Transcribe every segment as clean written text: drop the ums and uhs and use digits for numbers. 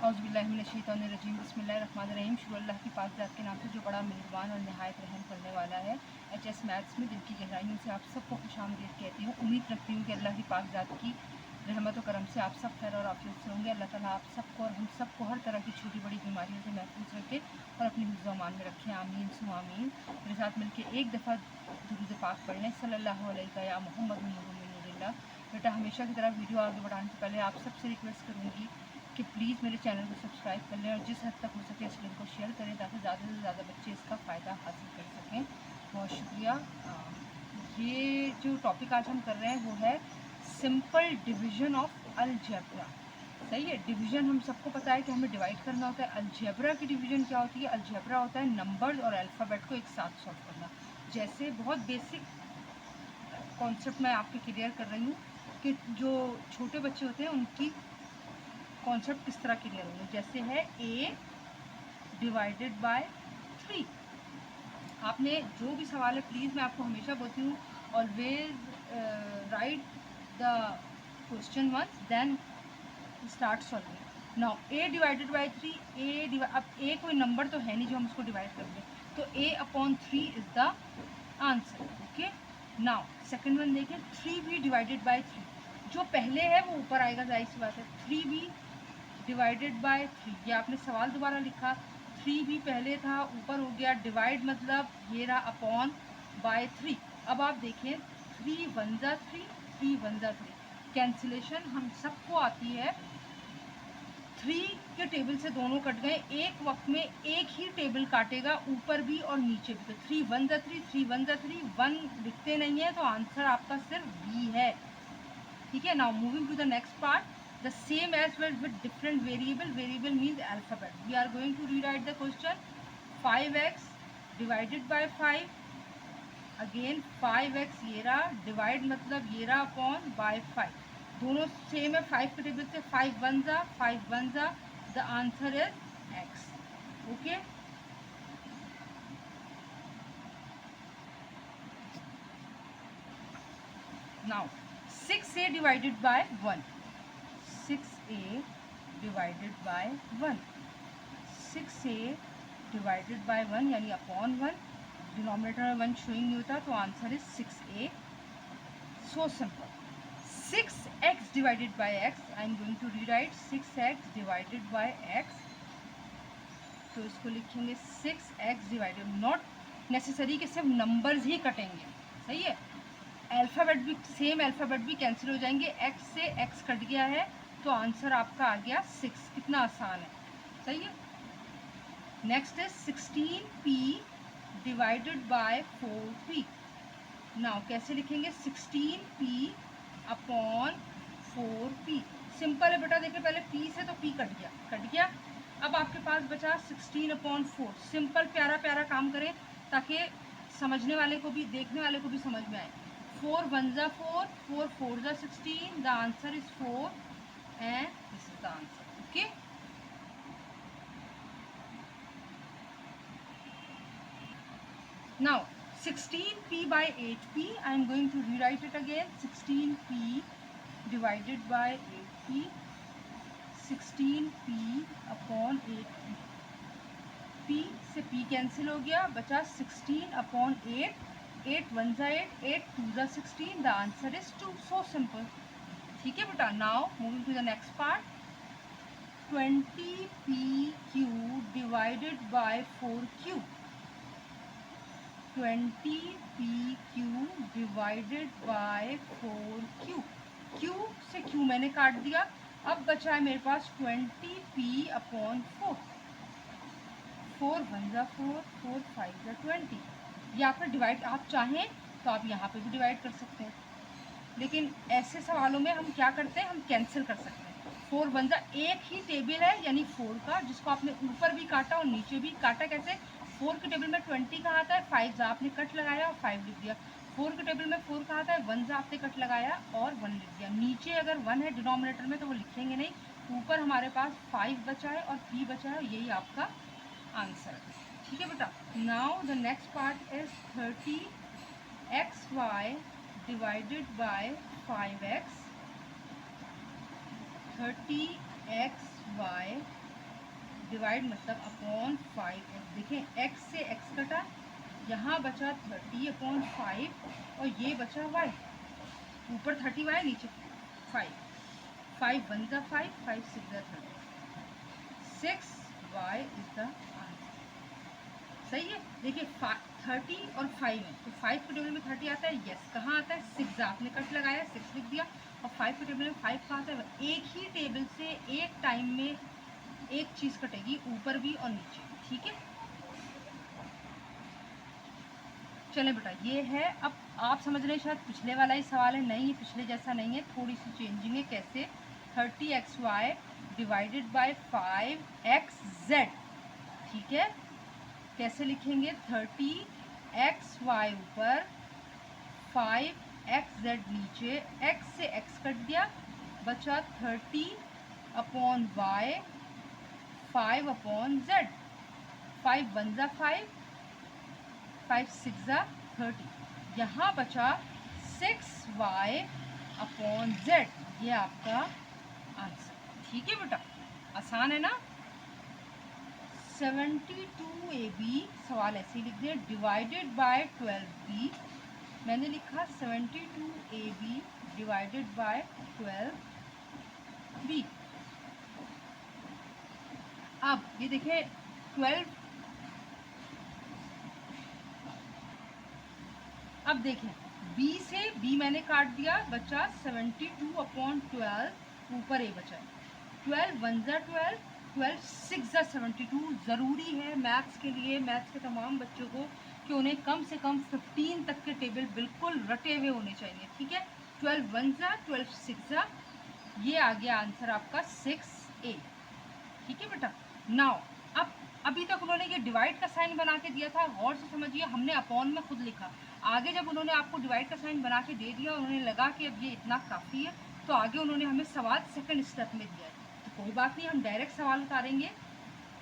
औज़ुबिल्लाहिमिनश्शैतानिर्रजीम बिस्मिल्लाहिर्रहमानिर्रहीम। शुरू अल्लाह की पाक ज़ात के नाम से जो बड़ा मेहरबान और नहायत रहम करने वाला है। एचएस मैथ्स में दिल की गहराइयों से आप सबको खुशामदीद कहती हूँ। उम्मीद रखती हूँ कि अल्लाह की पाक ज़ात की रहमत और करम से आप सब खैर और आफियत से होंगे। अल्लाह ताला आप सबको और हम सबको हर तरह की छोटी बड़ी बीमारियों से महफूज रखे और अपनी हिफ्ज़ व अमान में रखें। आमीन सुम्मा आमीन। मेरे साथ मिलकर एक दफ़ा दुरूद पाक पढ़ लें, सल्लल्लाहु अलैहि या मुहम्मद नूरुल्लाह। बेटा हमेशा की तरह वीडियो आगे बढ़ाने से पहले आप सबसे रिक्वेस्ट करूँगी कि प्लीज़ मेरे चैनल को सब्सक्राइब कर लें और जिस हद तक हो सके इस लिंक को शेयर करें ताकि ज़्यादा से ज़्यादा बच्चे इसका फ़ायदा हासिल कर सकें। बहुत शुक्रिया। ये जो टॉपिक आज हम कर रहे हैं वो है सिंपल डिवीज़न ऑफ अलजेब्रा। सही है, डिवीज़न हम सबको पता है कि हमें डिवाइड करना होता है। अलजेब्रा की डिवीज़न क्या होती है? अलजेब्रा होता है नंबर्स और अल्फ़ाबेट को एक साथ सॉल्व करना। जैसे बहुत बेसिक कॉन्सेप्ट मैं आपके क्लियर कर रही हूँ कि जो छोटे बच्चे होते हैं उनकी कॉन्सेप्ट किस तरह क्लियर होंगे। जैसे है a डिवाइडेड बाय 3। आपने जो भी सवाल है प्लीज़ मैं आपको हमेशा बोलती हूँ always write the question once then start solving. Now a divided by 3 अब a कोई नंबर तो है नहीं जो हम उसको डिवाइड कर दें, तो a/3 is the answer. Okay, now second one देखें 3b डिवाइडेड बाय 3। जो पहले है वो ऊपर आएगा, जाहिर सी बात है। 3b डिवाइडेड बाय 3, ये आपने सवाल दोबारा लिखा। 3b पहले था, ऊपर हो गया, डिवाइड मतलब ये रहा अपॉन बाय 3। अब आप देखें 3 1 जा 3, 3 1 जा 3, कैंसिलेशन हम सबको आती है। 3 के टेबल से दोनों कट गए, एक वक्त में एक ही टेबल काटेगा, ऊपर भी और नीचे भी। तो 3 1 जा 3, 3 1 जा 3, 1 लिखते नहीं है तो आंसर आपका सिर्फ बी है। ठीक है, now moving to the next part, the same as well with different variable means alphabet. We are going to rewrite the question. 5x divided by 5, again 5x ये रहा, divide मतलब ये रहा अपॉन by 5, दोनों same है। 5 के table से 5 1 जा 5 1 जा, the answer is x. okay, now 6a divided by 1, 6a divided by 1, 6a divided by 1 यानी अपॉन 1, डिनोमिनेटर में 1 शोइंग नहीं होता तो answer is 6a। So simple. 6x divided by x, I am going to rewrite 6x divided by x। तो इसको लिखेंगे 6x divided, not necessary कि सिर्फ नंबर्स ही कटेंगे। सही है, अल्फ़ाबेट भी, सेम अल्फ़ाबेट भी कैंसिल हो जाएंगे। x से x कट गया है तो आंसर आपका आ गया 6। कितना आसान है, सही है। Next is 16p divided by 4p। Now कैसे लिखेंगे? 16p upon 4p। सिंपल है बेटा, देखिए पहले p से तो p कट गया, कट गया। अब आपके पास बचा 16/4। सिंपल प्यारा प्यारा काम करें ताकि समझने वाले को भी, देखने वाले को भी समझ में आए। 4 1 जा 4, 4 4 जा 16, the answer is 4 and this is the answer. Okay, now 16p by 8p, I am going to rewrite it again. 16p divided by 8p, 16p upon 8p, p से p कैंसिल हो गया, बचा 16/8, 8 1 जा 8, 8 2 जा 16, the answer is 2। So simple. ठीक है बेटा, now moving to the next part, 20pq divided by 4q, 20pq divided by 4q। q से q मैंने काट दिया, अब बचा है मेरे पास 20p/4। 4 1 जा 4, 4 5 जा 20। ये आपका डिवाइड, आप चाहें तो आप यहाँ पे भी डिवाइड कर सकते हैं, लेकिन ऐसे सवालों में हम क्या करते हैं, हम कैंसिल कर सकते हैं। 4 1 जा, एक ही टेबल है यानी 4 का, जिसको आपने ऊपर भी काटा और नीचे भी काटा। कैसे? 4 के टेबल में 20 का आता है, 5 जा आपने कट लगाया और 5 लिख दिया। 4 के टेबल में 4 का आता है, 1 जा आपने कट लगाया और 1 लिख दिया। नीचे अगर 1 है डिनोमिनेटर में तो वो लिखेंगे नहीं, ऊपर हमारे पास 5 बचा है और p बचा है, यही आपका आंसर है। ठीक है बेटा, now the next part is 30xy divided by 5x, 30xy divide मतलब अपॉन 5x। देखें x से x कटा, यहाँ बचा 30/5 और ये बचा y, ऊपर 30y नीचे 5, 5 1 ज़ा 5, 5 6 ज़ा 30, 6y इज द आंसर। सही है। देखिए 30 और 5 है, तो 5 के टेबल में 30 आता है, यस। कहाँ आता है? 6 आपने कट लगाया, 6 लिख दिया। और 5 के टेबल में 5 कहाँ आता है? एक ही टेबल से एक टाइम में एक चीज़ कटेगी, ऊपर भी और नीचे, ठीक है। चलें बेटा, ये है। अब आप समझ रहे हैं शायद पिछले वाला ही सवाल है, नहीं, ये पिछले जैसा नहीं है, थोड़ी सी चेंजिंग है। कैसे? 30xy डिवाइडेड बाय 5xz, ठीक है। कैसे लिखेंगे? 30xy ऊपर, 5xz नीचे, x से x कट दिया, बचा 30/y, 5/z, 5 1 ज़ा 5, 5 6 ज़ा 30, यहाँ बचा 6y/z। ये आपका आंसर, ठीक है बेटा। आसान है ना। 72AB सवाल ऐसे ही लिख दिया, डिवाइडेड बाय 12B। मैंने लिखा 72AB डिवाइडेड बाय 12B। अब ये देखें 12, अब देखें B से B मैंने काट दिया, बचा 72/12, ऊपर ए बचा 12 1 ज़ा 12, 12 6 ज़ा 72। ज़रूरी है मैथ्स के लिए, मैथ्स के तमाम बच्चों को, कि उन्हें कम से कम 15 तक के टेबल बिल्कुल रटे हुए होने चाहिए, ठीक है। 12 1 ज़ा, 12 6 ज़ा, ये आ गया आंसर आपका 6A, ठीक है बेटा। नाउ अब अभी तक उन्होंने ये डिवाइड का साइन बना के दिया था, गौर से समझिए, हमने अपॉन में खुद लिखा। आगे जब उन्होंने आपको डिवाइड का साइन बना के दे दिया, उन्होंने लगा कि अब ये इतना काफ़ी है, तो आगे उन्होंने हमें सवाल सेकंड स्टेप में दिया है। तो कोई बात नहीं, हम डायरेक्ट सवाल उतारेंगे।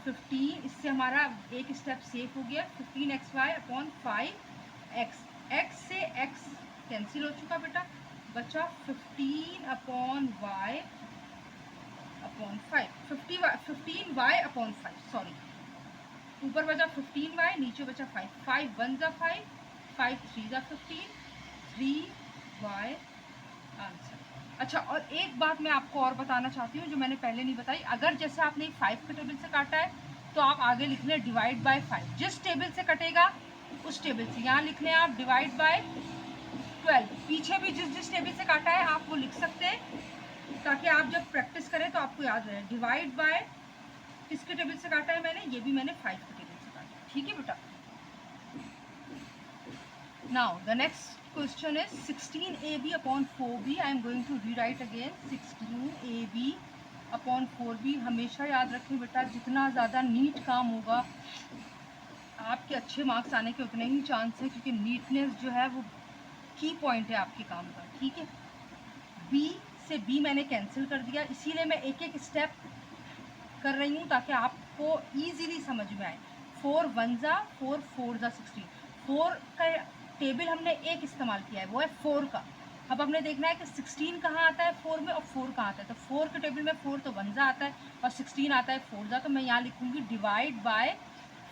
15, इससे हमारा एक स्टेप सेफ हो गया। 15xy/5x, x से x कैंसिल हो चुका बेटा, बचा 15/y/5, 15y/5, सॉरी, ऊपर बचा 15y, नीचे बचा 5, 5 1 ज़ा 5, 5 3 ज़ा 15, 3y आंसर। अच्छा, और एक बात मैं आपको और बताना चाहती हूँ जो मैंने पहले नहीं बताई। अगर जैसे आपने 5 के टेबल से काटा है, तो आप आगे लिख लें डिवाइड बाय 5। जिस टेबल से कटेगा उस टेबल से, यहाँ लिख लें आप डिवाइड बाय 12। पीछे भी जिस जिस टेबल से काटा है आप वो लिख सकते हैं, ताकि आप जब प्रैक्टिस करें तो आपको याद रहे। डिवाइड बाय किसके टेबल से काटा है मैंने? ये भी मैंने 5 के टेबल से काटा, ठीक है बेटा। Now the next question is 16AB upon 4B. I am going to rewrite again 16AB upon 4B. हमेशा याद रखें बेटा, जितना ज़्यादा नीट काम होगा आपके अच्छे मार्क्स आने के उतने ही चांस है, क्योंकि नीटनेस जो है वो की पॉइंट है आपके काम का, ठीक है। B से B मैंने कैंसिल कर दिया, इसीलिए मैं एक एक स्टेप कर रही हूँ ताकि आपको ईजीली समझ में आए। 4 1 ज़ा 4, 4 ज़ा 16, 4 का टेबल हमने एक इस्तेमाल किया है, वो है 4 का। अब हमने देखना है कि 16 कहाँ आता है 4 में और 4 कहाँ आता है। तो 4 के टेबल में 4 तो 1 ज़ा आता है और 16 आता है 4 ज़ा, तो मैं यहाँ लिखूँगी डिवाइड बाय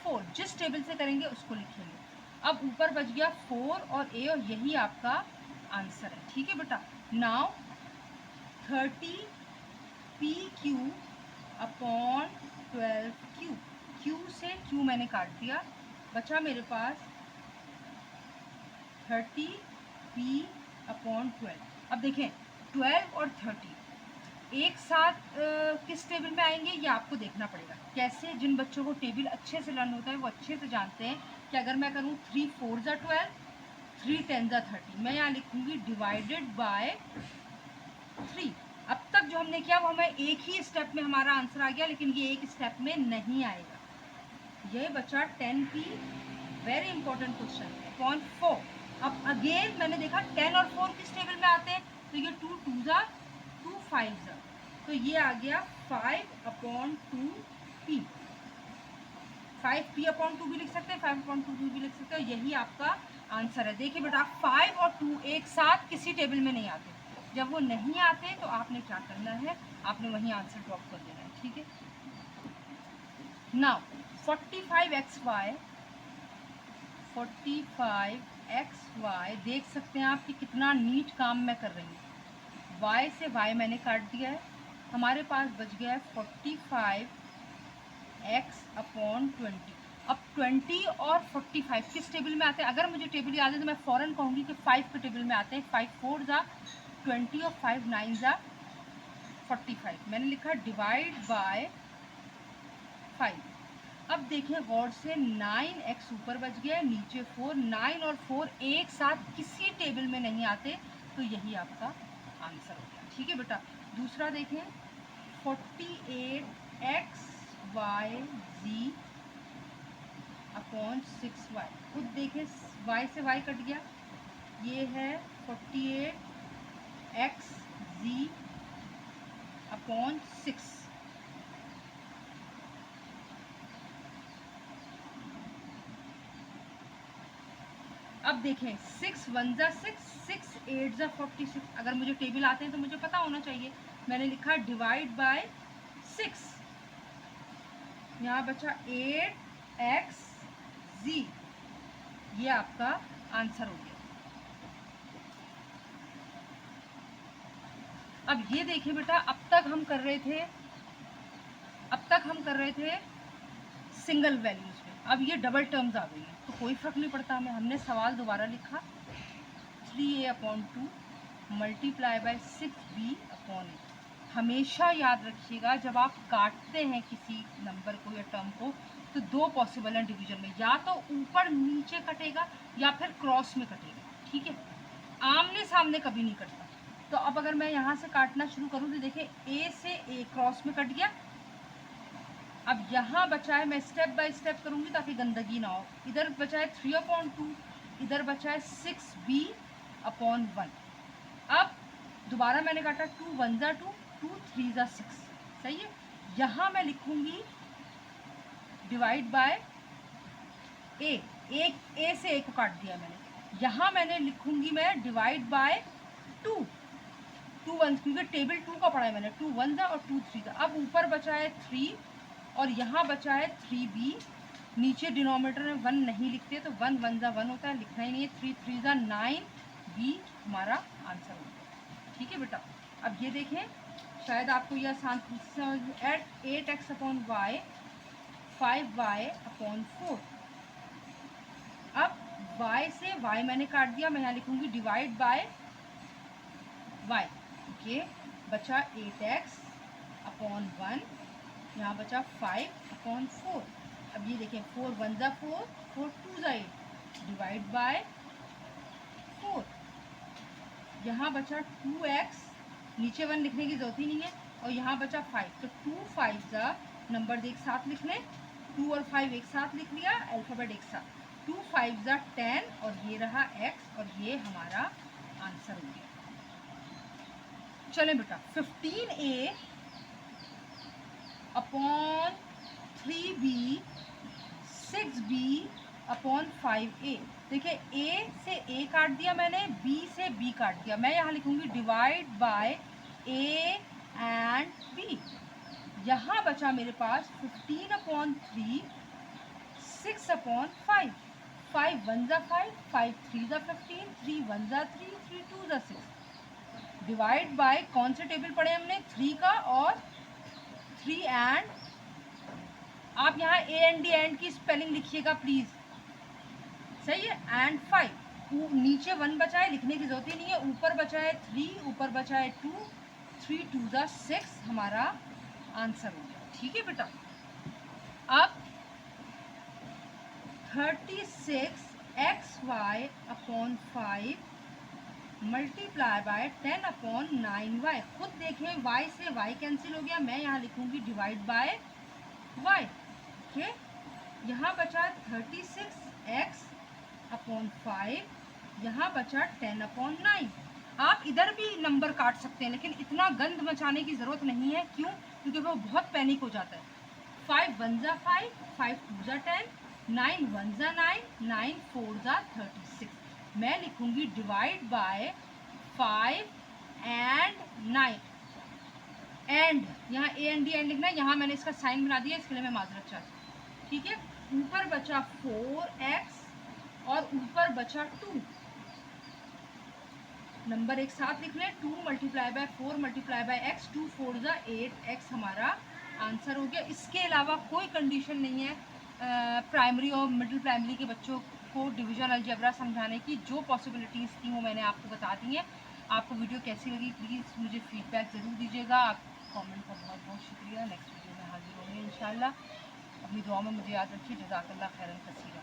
4। जिस टेबल से करेंगे उसको लिखेंगे। अब ऊपर बच गया 4 और a, और यही आपका आंसर है, ठीक है बेटा। Now 30pq upon 12q, q से q मैंने काट दिया, बचा मेरे पास 30p/12। अब देखें 12 और 30 एक साथ किस टेबल में आएंगे ये आपको देखना पड़ेगा। कैसे? जिन बच्चों को टेबल अच्छे से लर्न होता है वो अच्छे से जानते हैं कि अगर मैं करूँ 3 4 ज़ा 12, 3 10 ज़ा 30, मैं यहाँ लिखूँगी डिवाइडेड बाय 3। अब तक जो हमने किया वो हमें एक ही स्टेप में हमारा आंसर आ गया, लेकिन ये एक स्टेप में नहीं आएगा। ये बचा 10p, very important question, upon 4। अब अगेन मैंने देखा 10 और 4 किस टेबल में आते हैं, तो ये 2 2 ज़ा 2, 5 ज़ा, तो ये आ गया 5/2p। 5p/2 भी लिख सकते हैं, 5/2 भी लिख सकते हैं, यही आपका आंसर है। देखिए बेटा 5 और 2 एक साथ किसी टेबल में नहीं आते। जब वो नहीं आते तो आपने क्या करना है, आपने वहीं आंसर ड्रॉप कर देना है, ठीक है। नाउ 45xy 45xy देख सकते हैं आप कि कितना नीट काम मैं कर रही हूँ। y से y मैंने काट दिया है, हमारे पास बच गया है 45x/20। अब 20 और 45 किस टेबल में आते हैं? अगर मुझे टेबल याद है तो मैं फ़ौरन कहूँगी कि 5 के टेबल में आते हैं। 5 4 ज़ा 20 और 5 9 ज़ा 45। मैंने लिखा डिवाइड बाय 5। अब देखें गौर से, 9x ऊपर बच गया, नीचे 4। 9 और 4 एक साथ किसी टेबल में नहीं आते, तो यही आपका आंसर हो गया। ठीक है बेटा। दूसरा देखें 48xyz/6y। खुद देखें y से y कट गया, ये है 48xz/6। अब देखें 6 1 ज़ा 6, 6 8 ज़ा 46। अगर मुझे टेबल आते हैं तो मुझे पता होना चाहिए। मैंने लिखा डिवाइड बाय 6, यहाँ बचा 8xz। ये आपका आंसर हो गया। अब ये देखिए बेटा, अब तक हम कर रहे थे सिंगल वैल्यूज में, अब ये डबल टर्म्स आ गई हैं, तो कोई फ़र्क नहीं पड़ता हमें। हमने सवाल दोबारा लिखा 3a/2 मल्टीप्लाई बाय 6b/8। हमेशा याद रखिएगा, जब आप काटते हैं किसी नंबर को या टर्म को, तो दो पॉसिबल हैं डिवीजन में, या तो ऊपर नीचे कटेगा या फिर क्रॉस में कटेगा। ठीक है, आमने सामने कभी नहीं कटता। तो अब अगर मैं यहाँ से काटना शुरू करूँ तो देखिए ए से ए क्रॉस में कट गया। अब यहाँ बचा है, मैं स्टेप बाय स्टेप करूँगी ताकि गंदगी ना हो। इधर बचा है 3/2, इधर बचा है 6b/1। अब दोबारा मैंने काटा 2 1 ज़ा 2, 2 3 ज़ा 6। सही है। यहाँ मैं लिखूँगी डिवाइड बाय ए से ए को काट दिया मैंने। यहाँ मैंने लिखूँगी मैं डिवाइड बाय 2 1, क्योंकि टेबल 2 का पढ़ा है मैंने। 2 1 ज़ा और 2 3 ज़ा। अब ऊपर बचा है 3 और यहाँ बचा है 3b। नीचे डिनोमिनेटर में 1 नहीं लिखते, तो 1 1 ज़ा 1 होता है, लिखना ही नहीं है। 3 3 ज़ा 9b हमारा आंसर होगा। ठीक है बेटा। अब ये देखें, शायद आपको यह आसान समझ। 8x/y 5y/4। अब y से y मैंने काट दिया, मैं यहाँ लिखूँगी डिवाइड बाय y। ये बचा 8x/1, यहाँ बचा 5/4। अब ये देखें 4 1 ज़ा 4, 4 2 ज़ा 8, डिवाइड बाय 4। यहाँ बचा 2x, नीचे 1 लिखने की ज़रूरत ही नहीं है, और यहाँ बचा 5, तो 2 5 ज़ा, नंबर एक साथ लिख लें, 2 और 5 एक साथ लिख लिया, अल्फ़ाबेट एक साथ। 2 5 ज़ा 10 और ये रहा x, और ये हमारा आंसर हो गया। चलें बेटा, 15a/3b 6b/5a। देखिए a से a काट दिया मैंने, b से b काट दिया। मैं यहाँ लिखूँगी divide by a and b। यहाँ बचा मेरे पास 15/3 6/5। 5 1 ज़ा 5, 5 3 ज़ा 15, 3 1 ज़ा 3, 3 2 ज़ा 6। डिवाइड बाय कौन से टेबल पढ़े हमने? 3 का और 3 एंड। आप यहाँ ए एंड डी एंड की स्पेलिंग लिखिएगा प्लीज़। सही है। एंड 5, नीचे 1 बचा है, लिखने की जरूरत ही नहीं है। ऊपर बचा है 3, ऊपर बचा है 2, 3 2 ज़ा 6 हमारा आंसर हो गया। ठीक है बेटा। अब 36xy/5 मल्टीप्लाई बाय 10/9y। खुद देखें y से y कैंसिल हो गया, मैं यहाँ लिखूँगी डिवाइड बाय y। ओके, यहाँ बचा 36x/5, यहाँ बचा 10/9। आप इधर भी नंबर काट सकते हैं, लेकिन इतना गंद मचाने की ज़रूरत नहीं है। क्यों? क्योंकि वो बहुत पैनिक हो जाता है। 5 1 ज़ा 5, 5 2 ज़ा 10, 9 1 ज़ा 9, 9 4 ज़ा 36। मैं लिखूँगी डिवाइड बाय 5 एंड 9। एंड यहाँ ए एंड डी एंड लिखना है, यहाँ मैंने इसका साइन बना दिया, इसके लिए मैं माजरत चाहती हूँ। ठीक है, ऊपर बचा 4x और ऊपर बचा 2। नंबर एक साथ लिख लें, 2 multiply by 4 multiply by x, 2 4 जा 8x हमारा आंसर हो गया। इसके अलावा कोई कंडीशन नहीं है प्राइमरी और मिडिल प्राइमरी के बच्चों को डिवीजन अलजेब्रा समझाने की। जो पॉसिबिलिटीज़ थी वो मैंने आपको बता दी हैं। आपको वीडियो कैसी लगी प्लीज़ मुझे फीडबैक ज़रूर दीजिएगा। आप कमेंट का बहुत बहुत शुक्रिया। नेक्स्ट वीडियो में हाजिर होंगे इंशाल्लाह। अपनी दुआ में मुझे याद रखिए। जज़ाकल्लाह खैरन कसीरा।